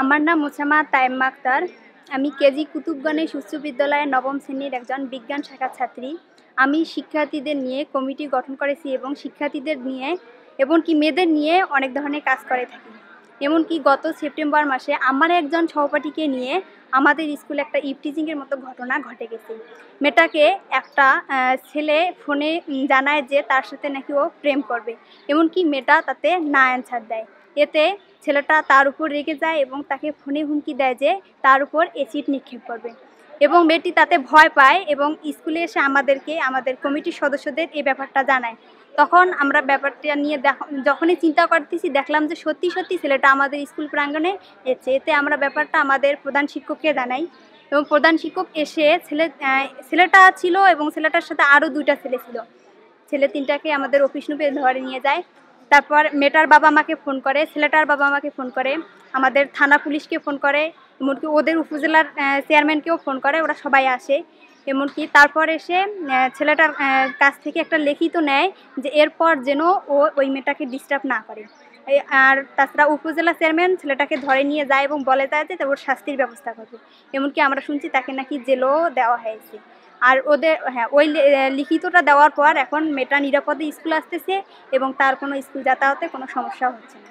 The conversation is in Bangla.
আমার নাম মোসাম্মা তাইম্মা আক্তার। আমি কেজি কুতুবগণেশ উচ্চ বিদ্যালয়ের নবম শ্রেণীর একজন বিজ্ঞান শাখার ছাত্রী। আমি শিক্ষার্থীদের নিয়ে কমিটি গঠন করেছি এবং শিক্ষার্থীদের নিয়ে এমনকি মেয়েদের নিয়ে অনেক ধরনের কাজ করে থাকি। এমনকি গত সেপ্টেম্বর মাসে আমার একজন সহপাঠীকে নিয়ে আমাদের স্কুলে একটা ইভটিজিংয়ের মতো ঘটনা ঘটে গেছে। মেয়েটাকে একটা ছেলে ফোনে জানায় যে তার সাথে নাকি ও প্রেম করবে, এমনকি মেয়েটা তাতে না অ্যান্সার দেয়। এতে ছেলেটা তার উপর রেগে যায় এবং তাকে ফোনে হুমকি দেয় যে তার উপর অ্যাসিড নিক্ষেপ করবে, এবং মেয়েটি তাতে ভয় পায় এবং স্কুলে এসে আমাদের কমিটির সদস্যদের এই ব্যাপারটা জানায়। তখন আমরা ব্যাপারটা নিয়ে যখনই চিন্তা করতেছি দেখলাম যে সত্যি সত্যি ছেলেটা আমাদের স্কুল প্রাঙ্গণে এসেছে। এতে আমরা ব্যাপারটা আমাদের প্রধান শিক্ষককে জানাই এবং প্রধান শিক্ষক এসে ছেলেটা ছিল এবং ছেলেটার সাথে আরও 2টা ছেলে ছিল। ছেলে 3টাকে আমাদের অফিস রুমে ধরে নিয়ে যায়। তারপর মেয়েটার বাবা আমাকে ফোন করে, ছেলেটার বাবা আমাকে ফোন করে, আমাদের থানা পুলিশকে ফোন করে, এমনকি ওদের উপজেলার চেয়ারম্যানকেও ফোন করে। ওরা সবাই আসে। এমনকি তারপর এসে ছেলেটার কাছ থেকে একটা লিখিত নেয় যে এরপর যেন ও ওই মেয়েটাকে ডিস্টার্ব না করে। আর তাছাড়া উপজেলা চেয়ারম্যান ছেলেটাকে ধরে নিয়ে যায় এবং বলে যায় যে ওর শাস্তির ব্যবস্থা করবে। এমনকি আমরা শুনছি তাকে নাকি জেলও দেওয়া হয়েছে। আর ওদের ওই লিখিতটা দেওয়ার পর এখন মেয়েটা নিরাপদে স্কুল আসতেছে এবং তার কোনো স্কুল যাতায়াতে কোনো সমস্যা হচ্ছে না।